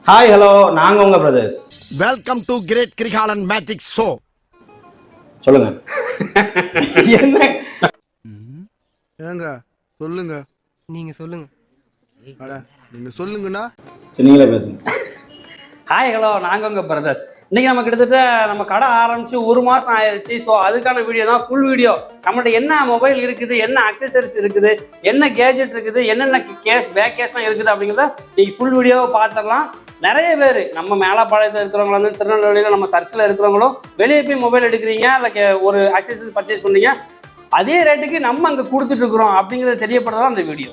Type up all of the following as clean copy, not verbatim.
Hi hello நாங்க உங்க brothers. Welcome to great Kirikalan magic show. சொல்லுங்க. என்ன ஏங்க சொல்லுங்க. நீங்க சொல்லுங்க. அட நீங்க சொல்லுங்கண்ணா. நீங்களே பேசுங்க. ஹாய் ஹலோ நாங்கள் உங்கள் பிரதர்ஸ். இன்றைக்கி நம்ம கிட்டத்தட்ட நம்ம கடை ஆரம்பித்து ஒரு மாதம் ஆயிடுச்சு. ஸோ அதுக்கான வீடியோ தான், ஃபுல் வீடியோ. நம்மள்ட்ட என்ன மொபைல் இருக்குது, என்ன அக்சசரிஸ் இருக்குது, என்ன கேஜெட் இருக்குது, என்னென்ன பேக் கேஸ்லாம் இருக்குது அப்படிங்கிறத நீங்கள் ஃபுல் வீடியோவை பார்த்துடலாம். நிறைய பேர் நம்ம மேலப்பாளையத்தில் இருக்கிறவங்களும் வந்து திருநெல்வேலியில் நம்ம சர்க்கிளில் இருக்கிறவங்களும் வெளியே போய் மொபைல் எடுக்கிறீங்க, இல்லை ஒரு அக்சசரிஸ் பர்ச்சேஸ் பண்ணுறீங்க, அதே ரேட்டுக்கு நம்ம அங்கே கொடுத்துட்ருக்குறோம் அப்படிங்கிறத தெரியப்படுறதான் அந்த வீடியோ.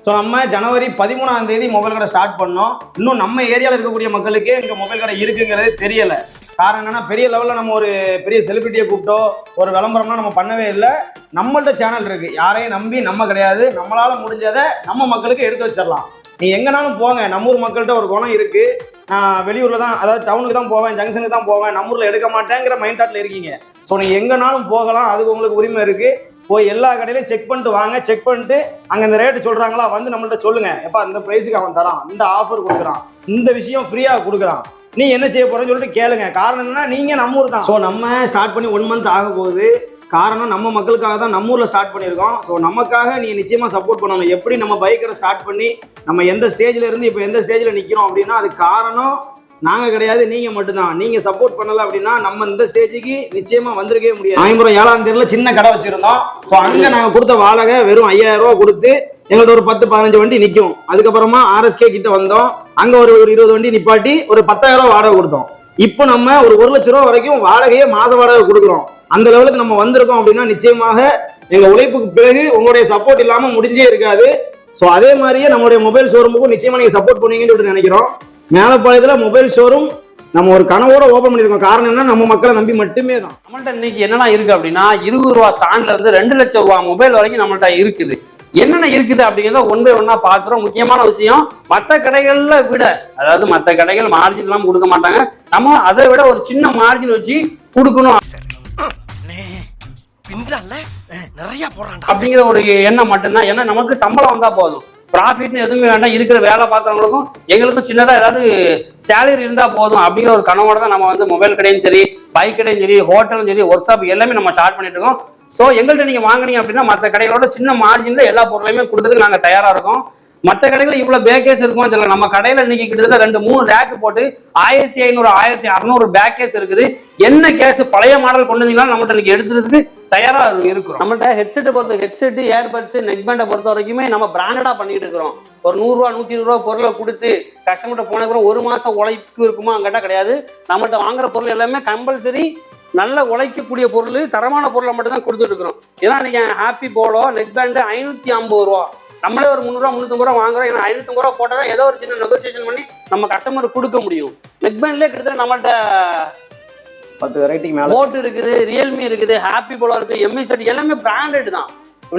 ஸோ நம்ம ஜனவரி 13ஆம் தேதி மொபைல் கடை ஸ்டார்ட் பண்ணோம். இன்னும் நம்ம ஏரியாவில் இருக்கக்கூடிய மக்களுக்கு இங்கே மொபைல் கடை இருக்குங்கிறது தெரியலை. காரணம் என்னன்னா, பெரிய லெவலில் நம்ம ஒரு பெரிய செலிபிரிட்டியை கூப்பிட்டோ ஒரு விளம்பரம்னா நம்ம பண்ணவே இல்லை. நம்மள்ட்ட சேனல் இருக்கு, யாரையும் நம்பி நம்ம கிடையாது. நம்மளால முடிஞ்சதை நம்ம மக்களுக்கு எடுத்து வச்சிடலாம். நீ எங்கனாலும் போங்க, நம்ம ஊர் மக்கள்கிட்ட ஒரு குணம் இருக்கு. நான் வெளியூர்ல தான், அதாவது டவுனுக்கு தான் போவேன், ஜங்ஷனுக்கு தான் போவேன், நம்ம ஊர்ல எடுக்க மாட்டேங்கிற மைண்ட் தாட்ல இருக்கீங்க. ஸோ நீ எங்கனாலும் போகலாம், அதுக்கு உங்களுக்கு உரிமை இருக்கு. போய் எல்லா கடையிலையும் செக் பண்ணிட்டு வாங்க. செக் பண்ணிட்டு அங்கே இந்த ரேட்டு சொல்கிறாங்களா வந்து நம்மள்ட்ட சொல்லுங்க. எப்பா இந்த ப்ரைஸுக்கு அவன் தரான், இந்த ஆஃபர் கொடுக்குறான், இந்த விஷயம் ஃப்ரீயாக கொடுக்குறான், நீ என்ன செய்ய போகிறேன்னு சொல்லிட்டு கேளுங்க. காரணம் என்னன்னா, நீங்கள் நம்ம ஊர் தான். ஸோ நம்ம ஸ்டார்ட் பண்ணி 1 மந்த் ஆக போகுது. காரணம் நம்ம மக்களுக்காக தான் நம்ம ஊரில் ஸ்டார்ட் பண்ணியிருக்கோம். ஸோ நமக்காக நீ நிச்சயமாக சப்போர்ட் பண்ணணும். எப்படி நம்ம பைக்கை ஸ்டார்ட் பண்ணி நம்ம எந்த ஸ்டேஜில் இருந்து இப்போ எந்த ஸ்டேஜில் நிற்கிறோம் அப்படின்னா, அது காரணம் நாங்கள் கிடையாது, நீங்கள் மட்டும்தான். நீங்கள் சப்போர்ட் பண்ணலை அப்படின்னா நம்ம இந்த ஸ்டேஜுக்கு நிச்சயமாக வந்திருக்கவே முடியாது. 7ஆம் தேதியில் சின்ன கடை வச்சுருந்தோம். ஸோ அங்கே நாங்கள் கொடுத்த வாடகை வெறும் 5000 ரூபா கொடுத்து எங்கள்கிட்ட ஒரு 10-15 வண்டி நிற்கும். அதுக்கப்புறமா ஆர்எஸ்கே கிட்ட வந்தோம். அங்கே ஒரு 20 வண்டி நிப்பாட்டி ஒரு 10,000 ரூபா வாடகை கொடுத்தோம். இப்போ நம்ம ஒரு 1 லட்ச ரூபா வரைக்கும் வாடகையே மாத வாடகை கொடுக்குறோம். அந்த லெவலுக்கு நம்ம வந்திருக்கோம் அப்படின்னா நிச்சயமாக எங்கள் உழைப்புக்கு பிறகு உங்களுடைய சப்போர்ட் இல்லாமல் முடிஞ்சே இருக்காது. ஸோ அதே மாதிரியே நம்மளுடைய மொபைல் ஷோரூமுக்கும் நிச்சயமாக நீங்கள் சப்போர்ட் பண்ணுவீங்கன்னு சொல்லிட்டு நினைக்கிறோம். மேலப்பாளையத்தில் மொபைல் ஷோரூம் நம்ம ஒரு கனவோட ஓபன் பண்ணிருக்கோம். காரணம் என்ன, நம்ம மக்களை நம்பி மட்டுமே தான். நம்மள்ட்ட இன்னைக்கு என்னென்ன இருக்கு அப்படின்னா, 20 ரூபா ஸ்டாண்ட்ல இருந்து 2 லட்சம் ரூபா மொபைல் வரைக்கும் நம்மள்ட்ட இருக்குது. என்னென்ன இருக்குது அப்படிங்கிறத ஒன் பை ஒன்னா பாக்குறோம். முக்கியமான விஷயம், மற்ற கடைகள்ல விட, அதாவது மற்ற கடைகள் மார்ஜின் எல்லாம் கொடுக்க மாட்டாங்க, நம்ம அதை விட ஒரு சின்ன மார்ஜின் வச்சு கொடுக்கணும் அப்படிங்கிற ஒரு எண்ணம் மட்டும்தான். ஏன்னா நமக்கு சம்பளம் வந்தா போதும், ப்ராஃபிட்னு எதுவுமே வேண்டாம். இருக்கிற வேலை பார்க்குறவங்களுக்கும் எங்களுக்கும் சின்னதாக ஏதாவது சேலரி இருந்தால் போதும் அப்படிங்கிற ஒரு கனவோட தான் நம்ம வந்து மொபைல் கடையும் சரி, பைக் கடையும் சரி, ஹோட்டலும் சரி, ஒர்க் ஷாப் எல்லாமே நம்ம ஸ்டார்ட் பண்ணிட்டு இருக்கோம். ஸோ எங்கள்கிட்ட நீங்கள் வாங்கினீங்க அப்படின்னா மற்ற கடைகளோட சின்ன மார்ஜினில் எல்லா பொருளையுமே கொடுத்ததுக்கு நாங்கள் தயாராக இருக்கோம். மற்ற கடைகளில் இவ்வளோ பேக்கேஸ் இருக்குமோ தெரியல. நம்ம கடையில் இன்னைக்கு கிட்டத்தட்ட 2-3 ரேக்கு போட்டு 1500-1600 பேக்கேஸ் இருக்குது. என்ன கேஸ் பழைய மாடல் கொண்டு வந்தீங்கன்னா நம்மகிட்ட இன்னைக்கு எடுத்துறதுக்கு தயாராக இருக்கும். நம்மள்ட்ட ஹெட்செட்டை பொறுத்த ஹெட்செட், ஏர்பட்ஸ், நெக் பேண்டை பொறுத்த வரைக்குமே நம்ம பிராண்டடாக பண்ணிட்டு இருக்கிறோம். ஒரு 100 ரூபா 120 ரூபா பொருளை கொடுத்து கஸ்டமர்கிட்ட போனதுக்கு 1 மாதம் உழைப்பு இருக்குமா அங்கிட்ட கிடையாது. நம்மகிட்ட வாங்குற பொருள் எல்லாமே கம்பல்சரி நல்ல உழைக்கக்கூடிய பொருள், தரமான பொருளை மட்டும் தான் கொடுத்துட்டு இருக்கிறோம். ஏன்னா நீங்க ஹாப்பி போலோ நெக் பேண்டு 550 ரூபா, நம்மளே ஒரு 300 ரூபா 350 ரூபா வாங்குறோம். ஏன்னா 550 ரூபா போட்டால் ஏதோ ஒரு சின்ன நெகோசியேஷன் பண்ணி நம்ம கஸ்டமருக்கு கொடுக்க முடியும். நெக் பேண்ட்லேயே கிட்டத்தட்ட நம்மள்ட்ட 10 வெரைட்டிக்கு மேல போட் இருக்குது, ரியல்மி இருக்குது, ஹாப்பி போலோ இருக்குது, எம்ஐ செட் எல்லாமே பிராண்டட் தான்.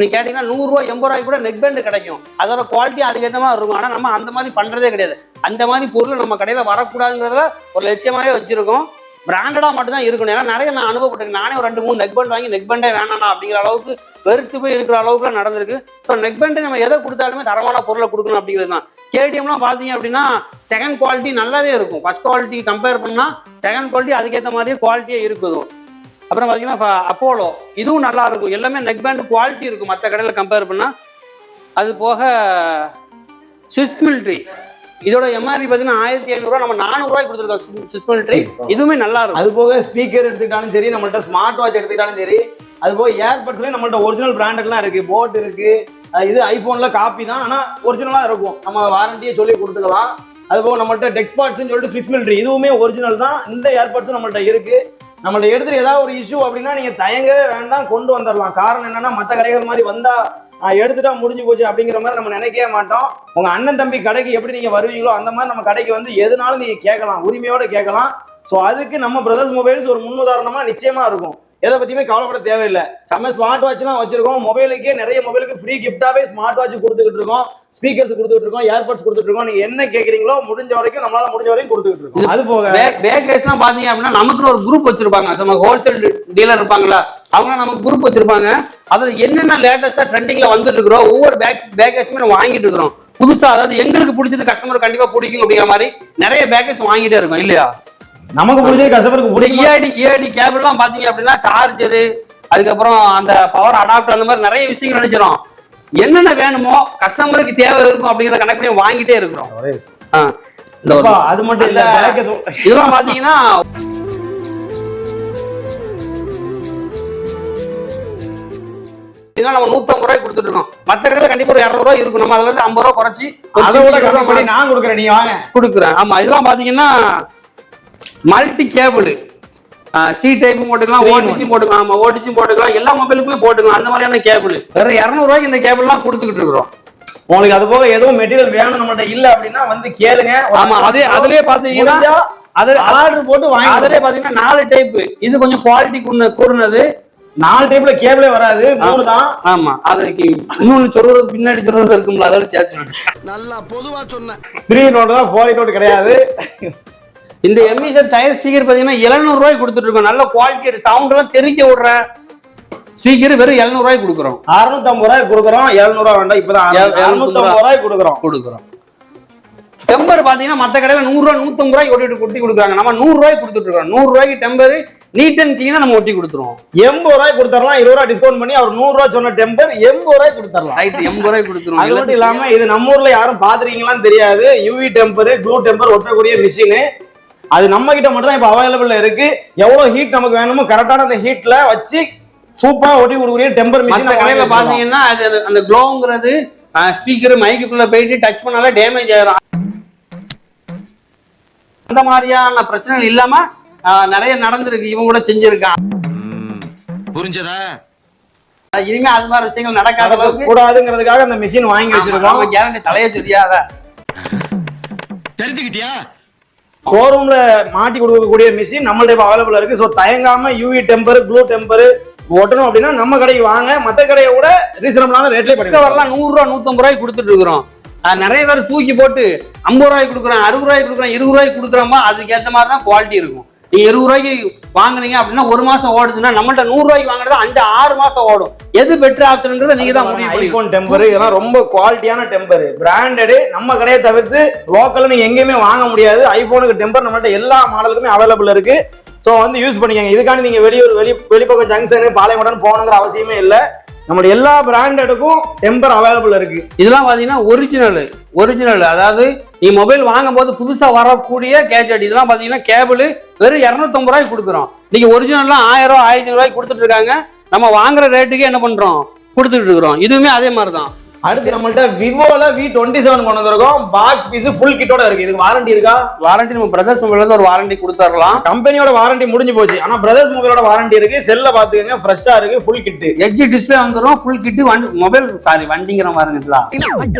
நீங்க கேட்டீங்கன்னா 100 ரூபா 80 ரூபாய்க்கு கூட நெக் பேண்ட் கிடைக்கும். அதோட குவாலிட்டி அதுக்கேற்ற மாதிரி இருக்கும். ஆனால் நம்ம அந்த மாதிரி பண்றதே கிடையாது. அந்த மாதிரி பொருள் நம்ம கடையில் வரக்கூடாதுங்கிறதுல ஒரு லட்சியமாவே வச்சிருக்கோம். பிராண்டடா மட்டும் தான் இருக்கணும். ஏன்னா நிறைய நான் அனுபவப்பட்டிருக்கேன். நானே ஒரு 2-3 நெக் பேண்ட் வாங்கி நெக் பேண்டே வேணாம் அப்படிங்கிற அளவுக்கு வெறுத்து போய் இருக்கிற அளவுக்குலாம் நடந்திருக்கு. ஸோ நெக் பேண்ட் நம்ம எதை கொடுத்தாலுமே தரமான பொருளை கொடுக்கணும் அப்படிங்கிறது தான். கேடிஎம்லாம் பார்த்தீங்க அப்படின்னா செகண்ட் குவாலிட்டி நல்லாவே இருக்கும். ஃபர்ஸ்ட் குவாலிட்டி கம்பேர் பண்ணால் செகண்ட் குவாலிட்டி அதுக்கேற்ற மாதிரியே குவாலிட்டியே இருக்குது. அப்புறம் பார்த்தீங்கன்னா அப்போலோ, இதுவும் நல்லா இருக்கும். எல்லாமே நெக் பேண்ட் குவாலிட்டி இருக்கும் மற்ற கடையில் கம்பேர் பண்ணால். அது போக ஸ்விஸ் மிலிட்ரி, இதோட எம்ஆர்பி பார்த்தீங்கன்னா 1500 ரூபா, நம்ம 400 ரூபாய்க்கு கொடுத்துருக்கோம் ஸ்விஸ் மிலிட்ரி. இதுவுமே நல்லா இருக்கும். அது போக ஸ்பீக்கர் எடுத்துக்கிட்டாலும் சரி, நம்மள்ட்ட ஸ்மார்ட் வாட்ச் எடுத்துக்கிட்டாலும் சரி, அது போக ஏர்பட்ஸ்லேயும் நம்மள்ட்ட ஒரிஜினல் பிராண்டட்லாம் இருக்கு. போட் இருக்கு, இது ஐபோன்ல காப்பி தான், ஆனால் ஒரிஜினலாக இருக்கும். நம்ம வாரண்டியை சொல்லி கொடுத்துக்கலாம். அது போக நம்மள்ட்ட டெக்ஸ்பாட்ஸ்ன்னு சொல்லிட்டு ஸ்விஸ் மிலிட்ரி, இதுவுமே ஒரிஜினல் தான். இந்த ஏர்பட்ஸும் நம்மள்ட்ட இருக்கு. நம்மள்ட்ட எடுத்துட்டு ஏதாவது ஒரு இஷ்யூ அப்படின்னா நீங்க தயங்கவே வேண்டாம், கொண்டு வந்துடலாம். காரணம் என்னன்னா, மற்ற கடைகள் மாதிரி வந்தா எடுத்துட்டா முடிஞ்சு போச்சு அப்படிங்கிற மாதிரி நம்ம நினைக்கவே மாட்டோம். உங்க அண்ணன் தம்பி கடைக்கு எப்படி நீங்க வருவீங்களோ அந்த மாதிரி நம்ம கடைக்கு வந்து எதுனாலும் நீங்க கேட்கலாம், உரிமையோட கேட்கலாம். ஸோ அதுக்கு நம்ம பிரதர்ஸ் மொபைல்ஸ் ஒரு முன்னுதாரணமா நிச்சயமா இருக்கும். எதை பத்தியுமே கவலைப்பட தேவையில்லை. நம்ம ஸ்மார்ட் வாட்ச்லாம் வச்சிருக்கோம். மொபைலுக்கே நிறைய மொபைலுக்கு ஃப்ரீ கிஃப்டாவே ஸ்மார்ட் வாட்ச் கொடுத்துக்கிட்டு இருக்கோம், ஸ்பீக்கர்ஸ் கொடுத்துட்டு இருக்கோம், ஏர்பட்ஸ் கொடுத்துட்டு இருக்கோம். நீங்க என்ன கேக்குறீங்களோ முடிஞ்ச வரைக்கும் நம்மளால முடிஞ்ச வரைக்கும் கொடுத்துட்டு இருக்கோம். அது போக பேக்கர்ஸ்லாம் பாத்தீங்க அப்படின்னா நமக்கு ஒரு குரூப் வச்சிருப்பாங்க. நம்ம ஹோல்சேல் டீலர் இருப்பாங்களா, அவங்க நமக்கு குரூப் வச்சிருப்பாங்க. அதுல என்னென்ன லேட்டஸ்டா ட்ரெண்டிங்ல வந்துட்டு இருக்கிறோம், ஒவ்வொரு பேக்கர்ஸுமே நம்ம வாங்கிட்டு இருக்கிறோம் புதுசா. அதாவது எங்களுக்கு பிடிச்சது கஸ்டமர் கண்டிப்பா பிடிக்கும் அப்படிங்கிற மாதிரி நிறைய பேக்கர்ஸ் வாங்கிட்டே இருக்கும் இல்லையா. நமக்கு பிடிச்சது கஸ்டமருக்கு பிடிக்கும். இஆடி கேபிள்லாம் பாத்தீங்க அப்படின்னா சார்ஜரு, அதுக்கப்புறம் அந்த பவர் அடாப்டர், அந்த மாதிரி நிறைய விஷயங்கள் நினைச்சிடும். என்னென்ன வேணுமோ கஸ்டமருக்கு தேவை இருக்கும் அப்படிங்கிற கணக்கு பண்ணி வாங்கிட்டே இருக்கிறோம். அது மட்டும் இல்ல, இதெல்லாம் பாத்தீங்கன்னா நம்ம 150 ரூபாய் கொடுத்துட்டு இருக்கோம். மற்ற கடையில கண்டிப்பா ஒரு 200 ரூபாய் இருக்கும். நம்ம அதுல இருந்து 50 ரூபாய் குறைச்சி நான் கொடுக்குறேன், நீ வாங்க கொடுக்குறேன். ஆமா, இதெல்லாம் பாத்தீங்கன்னா மல்டி கேபிள், சி டைப் போட்டுக்கலாம், ஓடிச்சும் போட்டுக்கலாம். ஆமா, ஓடிச்சும் போட்டுக்கலாம், எல்லா மொபைலுக்குமே போட்டுக்கலாம். அந்த மாதிரியான கேபிள் வேற 200 ரூபாய்க்கு இந்த கேபிள்லாம் கொடுத்துக்கிட்டு இருக்கிறோம். உங்களுக்கு அது போக எதுவும் மெட்டீரியல் வேணும் நம்மகிட்ட இல்ல அப்படின்னா வந்து கேளுங்க. ஆமா, அதுலயே பாத்தீங்கன்னா ஆர்டர் போட்டு வாங்கி. அதுலயே பாத்தீங்கன்னா 4 டைப். இது கொஞ்சம் குவாலிட்டி கூடுனது. 4 டைப்ல கேபிளே வராது, 3 தான். ஆமா, அதுக்கு இன்னொன்னு சொல்றது பின்னாடி சொல்றது இருக்கும்ல, அதோட சேர்த்து நல்லா பொதுவா சொன்னேன். 3 நோட் தான், 4 நோட் கிடையாது. இந்த எம்இசட் டயர் ஸ்பீக்கர் பாத்தீங்கன்னா 700 ரூபாய் கொடுத்துட்டு இருக்கோம். நல்ல குவாலிட்டி சவுண்ட் எல்லாம் தெரிக்க விடுற ஸ்பீக்கர் வெறும் 700 ரூபாய் கொடுக்குறோம். 650 ரூபாய் கொடுக்குறோம். 700 ரூபாய் வேண்டாம், இப்பதான் 650 ரூபாய் கொடுக்குறோம். டெம்பர் பாத்தீங்கன்னா மத்த கடையில 100 ரூபாய் 150 ரூபாய் ஒட்டி கொடுக்குறாங்க. நம்ம 100 ரூபாய் கொடுத்துட்டு இருக்கோம். 100 ரூபாய்க்கு டெம்பர் நீட் அண்ட் கிளீனா நம்ம ஒட்டி கொடுத்துருவோம். 80 ரூபாய் கொடுத்துடலாம். 20 ரூபாய் டிஸ்கவுண்ட் பண்ணி அவர் 100 ரூபாய் சொன்ன டெம்பர் 80 ரூபாய் கொடுத்துடலாம். ரைட், 80 ரூபாய் கொடுத்துருவோம். அது மட்டும் இல்லாம இது நம்ம ஊர்ல யாரும் பாத்துறீங்களான்னு தெரியாது. யூவி டெம்பர், க்ளூ டெம்பர் ஒட்டக்கூடிய மிஷின். அது நம்ம கிட்ட மட்டும் தான் இப்ப அவைலபிள்ல இருக்கு. எவ்வளவு ஹீட் நமக்கு வேணுமோ கரெக்டான அந்த ஹீட்ல வச்சு சூப்பரா ஒட்டி கொடுக்கக்கூடிய டெம்பர் மிஷின் கடையில பாத்தீங்கன்னா அந்த க்ளோங்கிறது ஸ்பீக்கர் மைக்குள்ள போயிட்டு டச் பண்ணாலே டேமேஜ் ஆயிரும். அந்த மாதிரியான பிரச்சனைகள் இல்லாம நிறைய நடந்திருக்கு. இவங்க கூட செஞ்சிருக்கான். புரிஞ்சதா? இனிமே அது மாதிரி விஷயங்கள் நடக்காத அளவுக்கு கூடாதுங்கிறதுக்காக அந்த மிஷின் வாங்கி வச்சிருக்கோம். கேரண்டி தலைய சொல்லியாத தெரிஞ்சுக்கிட்டியா? ஷோரூம்ல மாட்டி கொடுக்கக்கூடிய மிஷின் நம்மள்ட்ட அவைலபிள் இருக்கு. ஸோ தயங்காம யூவி டெம்பர், க்ளூ டெம்பர் ஓட்டணும் அப்படின்னா நம்ம கடைக்கு வாங்க. மற்ற கடையை விட ரீசனபிளான ரேட்லேயே பண்ணி வரலாம். 100 ரூபா 150 ரூபாய்க்கு கொடுத்துட்டு இருக்கிறோம். நிறைய பேர் தூக்கி போட்டு 50 ரூபாய்க்கு கொடுக்குறேன், 60 ரூபாய்க்கு கொடுக்குறேன், 20 ரூபாய்க்கு கொடுக்குறோமா, அதுக்கேற்ற மாதிரி தான் குவாலிட்டி இருக்கும். நீங்க 20 ரூபாய்க்கு வாங்குனீங்க அப்படின்னா 1 மாசம் ஓடுதுன்னா நம்மள்ட்ட 100 ரூபாய்க்கு வாங்குறது 5-6 மாசம் ஓடும். எது பெட்டர் ஆப்ஷன்ங்கிறத நீங்க தான் முடிவு பண்ணி. ஐபோன் டெம்பர் இதெல்லாம் ரொம்ப குவாலிட்டியான டெம்பர், பிராண்டடு. நம்ம கடையை தவிர்த்து லோக்கல்ல நீங்க எங்கேயுமே வாங்க முடியாது. ஐபோனுக்கு டெம்பர் நம்மள்ட்ட எல்லா மாடலுக்குமே அவைலபிள் இருக்கு. ஸோ வந்து யூஸ் பண்ணிக்கங்க. இதுக்காண்டி நீங்க வெளிப்பக்கம் ஜங்ஷனு பாளையங்கோடன் போகணுங்கிற அவசியமே இல்லை. நம்மளுடைய எல்லா பிராண்டடுக்கும் டெம்பர் அவைலபிள் இருக்கு. இதெல்லாம் பாத்தீங்கன்னா ஒரிஜினல். அதாவது நீ மொபைல் வாங்கும் போது புதுசா வரக்கூடிய கேஜெட். இதெல்லாம் பாத்தீங்கன்னா கேபிள் வெறும் 250 ரூபாய்க்கு கொடுக்குறோம். நீங்க ஒரிஜினல்லாம் 1000 ரூபாய் 1500 ரூபாய்க்கு கொடுத்துட்டு இருக்காங்க. நம்ம வாங்குற ரேட்டுக்கு என்ன பண்றோம், கொடுத்துட்டு இருக்கிறோம். இதுவுமே அதே மாதிரிதான். அடுத்து நம்மள்ட்ட விவோல V27 கொண்டு வந்திருக்கோம். பாக்ஸ் பீஸ் ஃபுல் கிட்டோட இருக்கு. இதுக்கு வாரண்டி இருக்கா? வாரண்டி நம்ம பிரதர்ஸ் மொபைல்ல இருந்து ஒரு வாரண்டி கொடுத்துறலாம். கம்பெனியோட வாரண்டி முடிஞ்சு போச்சு. ஆனா பிரதர்ஸ் மொபைலோட வாரண்டி இருக்கு. செல்ல பாத்துக்கங்க, ஃப்ரெஷ்ஷா இருக்கு, ஃபுல் கிட். எட்ஜ் டிஸ்ப்ளே வந்துரும், ஃபுல் கிட். மொபைல் வண்டிங்கிற மாதிரி இருக்கலாம்.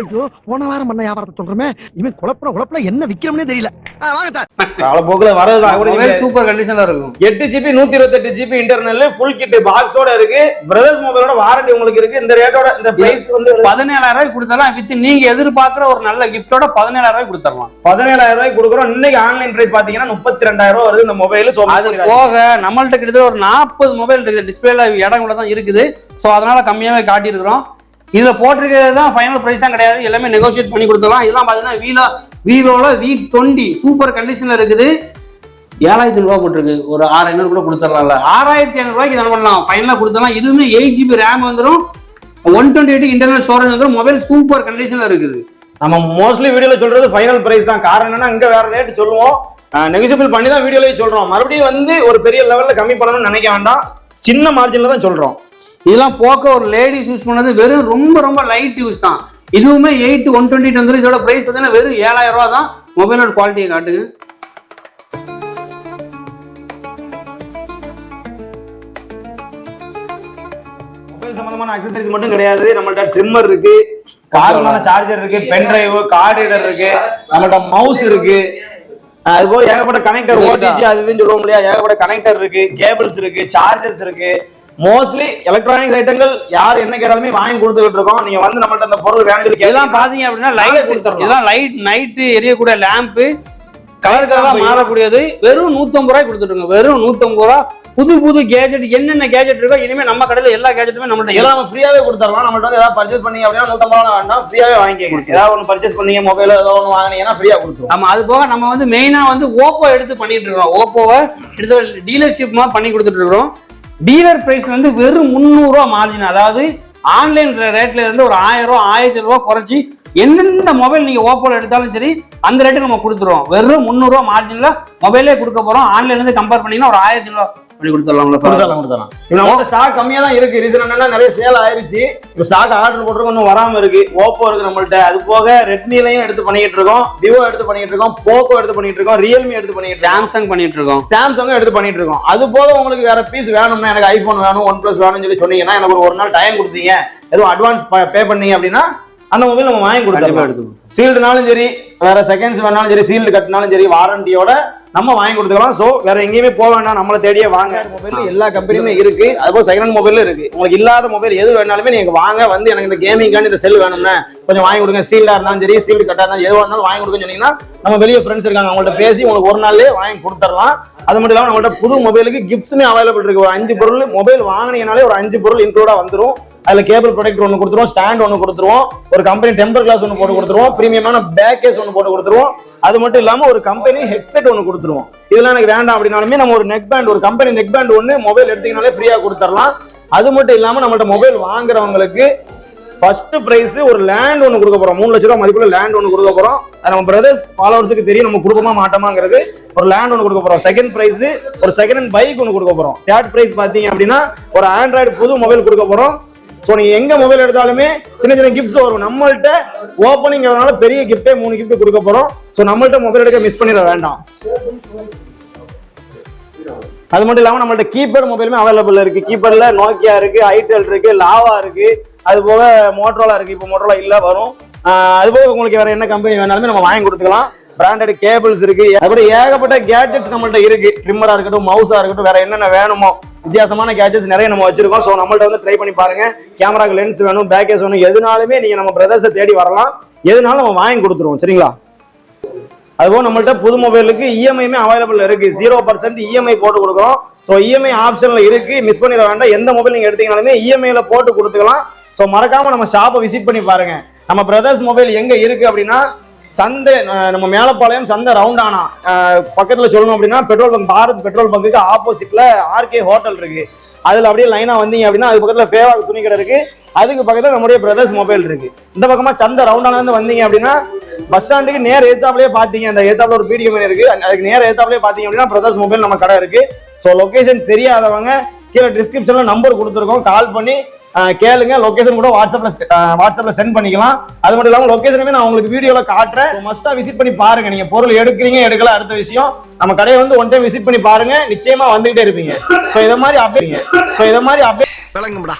போன வாரம் பண்ண வியாபாரத்தை சொல்றமே, இவன் குழப்பற என்ன விக்கிறோம்னே தெரியல. வாங்க சார். காலப்போக்குல வரதுதான். மொபைல் சூப்பர் கண்டிஷன்ல இருக்கும். 8GB 128GB internal full kit பாக்ஸோட இருக்கு. பிரதர்ஸ் மொபைலோட வாரண்டி உங்களுக்கு இருக்கு. இந்த ரேட்டோட இந்த பிரைஸ் வந்து 17,000 ரூபாய் கொடுத்தலாம். வித் நீங்க எதிர்பார்க்கிற ஒரு நல்ல கிஃப்டோட 17,000 ரூபாய் கொடுத்துறலாம். 17,000 ரூபாய் கொடுக்குறோம். இன்னைக்கு ஆன்லைன் பிரைஸ் பாத்தீங்கன்னா 32,000 ரூபாய் வருது இந்த மொபைல். சோ அது போக நம்மள்ட்ட கிட்டத்தட்ட ஒரு 40 மொபைல் இருக்கு. டிஸ்பிளேல இடம் கூட தான் இருக்குது. சோ அதனால கம்மியாவே காட்டி இருக்கிறோம். இதுல போட்டிருக்கிறது தான் ஃபைனல் பிரைஸ் தான் கிடையாது. எல்லாமே நெகோசியேட் பண்ணி கொடுத்துடலாம். இதெல்லாம் பாத்தீங்கன்னா விவோல V20 சூப்பர் கண்டிஷன்ல இருக்குது. 7,000 ரூபாய் போட்டிருக்கு. ஒரு 6,500 கூட கொடுத்துடலாம்ல. 6,500 ரூபாய்க்கு என்ன பண்ணலாம், ஃபைனலா கொடுத்துடலாம். இதுவுமே 8GB ரேம் வந்துடும், 128 இன்டர்னல் ஸ்டோரேஜ் வந்துடும். மொபைல் சூப்பர் கண்டிஷன்ல இருக்குது. நம்ம மோஸ்ட்லி வீடியோல சொல்றது ஃபைனல் பிரைஸ் தான். காரணம் என்னன்னா இங்க வேற ரேட் சொல்லுவோம், நெகோசியபிள் பண்ணி தான் வீடியோலயே சொல்றோம். மறுபடியும் வந்து ஒரு பெரிய லெவல்ல கம்மி பண்ணணும்னு நினைக்க வேண்டாம். சின்ன மார்ஜின்ல தான் சொல்றோம். இதெல்லாம் போக்க ஒரு லேடிஸ் யூஸ் பண்ணது வெறும் ரொம்ப லைட் யூஸ் தான். இதுவுமே 8/128 வந்துடும். இதோட பிரைஸ் பார்த்தீங்கன்னா வெறும் 7,000 ரூபாய் தான். மொபைலோட குவாலிட்டியை காட்டுங்க. மொபைல் சம்பந்தமான அக்சசரிஸ் மட்டும் கிடையாது. நம்மள்ட்ட ட்ரிம்மர் இருக்கு, கார்னான சார்ஜர் இருக்கு, பென் டிரைவ், கார்டு ரீடர் இருக்கு, நம்மள்ட்ட மவுஸ் இருக்கு, அது போக ஏகப்பட்ட கனெக்டர் ஓடிஜி அது இதுன்னு சொல்லுவோம் இல்லையா, ஏகப்பட்ட கனெக்டர் இருக்கு, கேபிள்ஸ் இருக்கு, சார்ஜர்ஸ் இருக்கு. மோஸ்ட்லி எலக்ட்ரானிக்ஸ் ஐட்டங்கள் யார் என்ன கேட்டாலுமே வாங்கி கொடுத்துக்கிட்டு இருக்கோம். நீங்க வந்து நம்மள்ட்ட அந்த பொருள் வேணும் சொல்லி இதெல்லாம் பாத்தீங்க அப்படின்னா லைட் கொடுத்துறோம். இதெல்லாம் லைட் நைட்டு எரியக்கூடிய லேம்பு கலர் கலரா மாறக்கூடியது வெறும் 150 ரூபாய் கொடுத்துட்டுங்க. வெறும் 150 ரூபா. புது புது கேஜெட் என்னென்ன கேஜெட் இருக்கோ இனிமே நம்ம கடையில எல்லா கேஜெட்டுமே நம்மள்ட்ட எல்லாம் நம்ம ஃப்ரீயாவே கொடுத்துறோம். நம்மள்ட்ட வந்து ஏதாவது பர்ச்சேஸ் பண்ணீங்க அப்படின்னா 150 ரூபா வேண்டாம், ஃப்ரீயாவே வாங்கிக்கோங்க. ஏதாவது ஒன்று பர்ச்சேஸ் பண்ணீங்க, மொபைல் ஏதோ ஒன்று வாங்கினீங்கன்னா ஃப்ரீயா கொடுத்துருவோம். ஆமா, அது போக நம்ம வந்து மெயினா வந்து ஓப்போ எடுத்து பண்ணிட்டு இருக்கோம். ஓப்போவை எடுத்து டீலர்ஷிப் பண்ணி கொடுத்துட்டு இருக்கிறோம். டீலர் பிரைஸ்ல வந்து வெறும் 300 ரூபா மார்ஜின். அதாவது ஆன்லைன் ரேட்ல இருந்து ஒரு 1000 ரூபா 1000 ரூபா குறைச்சி என்னென்ன மொபைல் நீங்க ஓப்போல எடுத்தாலும் சரி அந்த ரேட்டு நம்ம கொடுத்துருவோம். வெறும் 300 ரூபா மார்ஜின்ல மொபைலே கொடுக்க போறோம். ஆன்லைன்ல இருந்து கம்பேர் பண்ணீங்கன்னா ஒரு 1000 ரூபா பண்ணி கொடுத்துடலாம். இப்போ ஸ்டாக் கம்மியா தான் இருக்கு. ரீசன் என்னன்னா நிறைய சேல் ஆயிருச்சு. இப்போ ஸ்டாக் ஆர்டர் போட்டுருக்கோம், இன்னும் வராம இருக்கு. ஓப்போ இருக்கு நம்மள்ட்ட. அது போக ரெட்மிலையும் எடுத்து பண்ணிட்டு இருக்கோம், விவோ எடுத்து பண்ணிட்டு இருக்கோம், போக்கோ எடுத்து பண்ணிட்டு இருக்கோம், ரியல்மி எடுத்து பண்ணிட்டு இருக்கோம், சாம்சங் பண்ணிட்டு இருக்கோம், சாம்சங் எடுத்து பண்ணிட்டு இருக்கோம். அது போக உங்களுக்கு வேற பீஸ் வேணும்னா, எனக்கு ஐபோன் வேணும், OnePlus வேணும்னு சொல்லி சொன்னீங்கன்னா, எனக்கு ஒரு நாள் டைம் கொடுத்தீங்க, எதுவும் அட்வான்ஸ் பே பண்ணீங்க அப்படின்னா அந்த மொபைல் நம்ம வாங்கி கொடுத்துருவோம். சீல்டுனாலும் சரி, வேற செகண்ட்ஸ் வேணாலும் சரி, சீல்டு கட்டினாலும் சரி, வாரண்டியோட நம்ம வாங்கி கொடுத்துக்கலாம். சோ வேற எங்கேயுமே போக வேண்டாம், நம்மளை தேடியே வாங்க. மொபைல் எல்லா கம்பெனியுமே இருக்கு. அதுபோல் செகண்ட் ஹேண்ட் மொபைலும் இருக்கு. உங்களுக்கு இல்லாத மொபைல் எது வேணாலுமே நீங்க வாங்க, வந்து எனக்கு இந்த கேமிங்காண்டி இந்த செல் வேணும்னா கொஞ்சம் வாங்கி கொடுங்க. சீல்டா இருந்தாலும் சரி, சீல்டு கட்டா இருந்தாலும் எதுவாக இருந்தாலும் வாங்கி கொடுங்கன்னு சொன்னீங்கன்னா நம்ம வெளியே ஃப்ரெண்ட்ஸ் இருக்காங்க, அவங்கள்ட்ட பேசி உங்களுக்கு ஒரு நாள்லயே வாங்கி கொடுத்துடலாம். அது மட்டும் இல்லாமல் நம்மள்ட்ட புது மொபைலுக்கு கிஃப்ட்ஸுமே அவைலபிள் இருக்கு. ஒரு 5 பொருள் மொபைல் வாங்கினீங்கனாலே ஒரு 5 பொருள் இன்க்ளூடா வந்துடும். அதுல கேபிள் ப்ரொடெக்டர் ஒன்று கொடுத்துருவோம், ஸ்டாண்ட் ஒன்று கொடுத்துருவோம், ஒரு கம்பெனி டெம்பர் கிளாஸ் ஒன்று போட்டு கொடுத்துருவோம், பிரீமியமான பேக் கேஸ் ஒன்று போட்டு கொடுத்துருவோம். அது மட்டும் இல்லாம ஒரு கம்பெனி ஹெட்செட் ஒன்று கொடுத்துருவோம். இதெல்லாம் எனக்கு வேண்டாம் அப்படின்னாலுமே நம்ம ஒரு நெக் பேண்ட், ஒரு கம்பெனி நெக் பேண்ட் ஒன்று மொபைல் எடுத்தீங்கனாலே ஃப்ரீயா கொடுத்துடலாம். அது மட்டும் இல்லாம நம்மள்ட்ட மொபைல் வாங்குறவங்களுக்கு ஃபர்ஸ்ட் பிரைஸ் ஒரு லேண்ட் ஒன்று கொடுக்க போறோம். 3 லட்சம் ரூபாய் மதிப்புள்ள லேண்ட் ஒன்று கொடுக்க போறோம். அது நம்ம பிரதர்ஸ் ஃபாலோவர்ஸுக்கு தெரியும், நம்ம கொடுப்போமா மாட்டோமாங்கிறது. ஒரு லேண்ட் ஒன்று கொடுக்க போறோம். செகண்ட் பிரைஸ் ஒரு செகண்ட் ஹேண்ட் பைக் ஒன்று கொடுக்க போறோம். தேர்ட் பிரைஸ் பாத்தீங்க அப்படின்னா ஒரு ஆண்ட்ராய்டு புது மொபைல் கொடுக்க போறோம். சோ நீங்க எங்க மொபைல் எடுத்தாலுமே சின்ன சின்ன கிஃப்ட்ஸ் வரும். நம்மள்ட்ட ஓப்பனிங்கிறதுனால பெரிய கிஃப்டே 3 கிஃப்ட் கொடுக்க போறோம். சோ நம்மள்ட்ட மொபைல் எடுக்க மிஸ் பண்ணிட வேண்டாம். அது மட்டும் இல்லாம நம்மள்ட்ட கீபேட் மொபைலுமே அவைலபிள் இருக்கு. கீபேட்ல நோக்கியா இருக்கு, ஐடெல் இருக்கு, லாவா இருக்கு, அது போக மோட்டரோலா இருக்கு. இப்போ மோட்டரோலா இல்ல வரும். அது போக உங்களுக்கு வேற என்ன கம்பெனி வேணாலுமே நம்ம வாங்கி கொடுத்துக்கலாம். பிராண்டட் கேபிள்ஸ் இருக்கு. அதுபோல ஏகப்பட்ட கேட்ஜெட்ஸ் நம்மள்ட்ட இருக்கு. ட்ரிம்மரா இருக்கட்டும், மவுஸா இருக்கட்டும், வேற என்னென்ன வேணுமோ வித்தியாசமான கேட்ஜெட்ஸ் நிறைய நம்ம வச்சிருக்கோம். ஸோ நம்மள்ட்ட வந்து ட்ரை பண்ணி பாருங்க. கேமராக்கு லென்ஸ் வேணும், பேக் கேஸ் வேணும், எதுனாலுமே நீங்க நம்ம பிரதர்ஸை தேடி வரலாம். எதுனாலும் நம்ம வாங்கி கொடுத்துருவோம். சரிங்களா? அதுபோல் நம்மள்ட்ட புது மொபைலுக்கு இஎம்ஐமே அவைலபிள் இருக்கு. 0% இஎம்ஐ போட்டு கொடுக்குறோம். ஸோ இஎம்ஐ ஆப்ஷன்ல இருக்கு, மிஸ் பண்ணிட வேண்டாம். எந்த மொபைல் நீங்க எடுத்தீங்கனாலுமே இஎம்ஐல போட்டு கொடுத்துக்கலாம். ஸோ மறக்காம நம்ம ஷாப்பை விசிட் பண்ணி பாருங்க. நம்ம பிரதர்ஸ் மொபைல் எங்க இருக்கு அப்படின்னா சந்தை, நம்ம மேலப்பாளையம் சந்தை ரவுண்டானா பக்கத்துல சொல்லணும் அப்படின்னா பெட்ரோல் பங்க், பாரத் பெட்ரோல் பங்குக்கு ஆப்போசிட்ல ஆர்கே ஹோட்டல் இருக்கு. அதுல அப்படியே லைனா வந்தீங்க அப்படின்னா அது பக்கத்துல ஃபேவாக் துணி கடை இருக்கு. அதுக்கு பக்கத்துல நம்முடைய பிரதர்ஸ் மொபைல் இருக்கு. இந்த பக்கமா சந்தை ரவுண்டானா இருந்து வந்தீங்க அப்படின்னா பஸ் ஸ்டாண்டுக்கு நேர் ஏத்தாப்லயே பாத்தீங்க, அந்த ஏத்தாப்ல ஒரு பிடிஎம் இருக்கு, அதுக்கு நேர் ஏத்தாப்லயே பாத்தீங்க அப்படின்னா பிரதர்ஸ் மொபைல் நம்ம கடை இருக்கு. ஸோ லொகேஷன் தெரியாதவங்க கீழே டிஸ்கிரிப்ஷன்ல நம்பர் கொடுத்துருக்கோம், கால் பண்ணி கேளுங்க. லொகேஷன் கூட வாட்ஸ்அப்ல சென்ட் பண்ணிக்கலாம். அது மட்டும் இல்லாம லொகேஷனுமே நான் உங்களுக்கு வீடியோல காட்டுறேன். மஸ்டா விசிட் பண்ணி பாருங்க. நீங்க பொருள் எடுக்கிறீங்க எடுக்கல அடுத்த விஷயம். நம்ம கடையை வந்து ஒன் டைம் விசிட் பண்ணி பாருங்க, நிச்சயமா வந்துகிட்டே இருப்பீங்க. சோ இத மாதிரி அப்டேட் விளங்கும்டா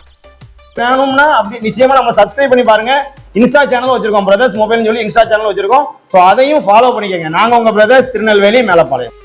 வேணும்னா அப்படி நிச்சயமா நம்ம சப்ஸ்கிரைப் பண்ணி பாருங்க. இன்ஸ்டா சேனல் வச்சிருக்கோம், பிரதர்ஸ் மொபைல்னு சொல்லி இன்ஸ்டா சேனல் வச்சிருக்கோம். சோ அதையும் ஃபாலோ பண்ணிக்கோங்க. நாங்க உங்க பிரதர்ஸ், திருநெல்வேலி, மேலப்பாளையம்.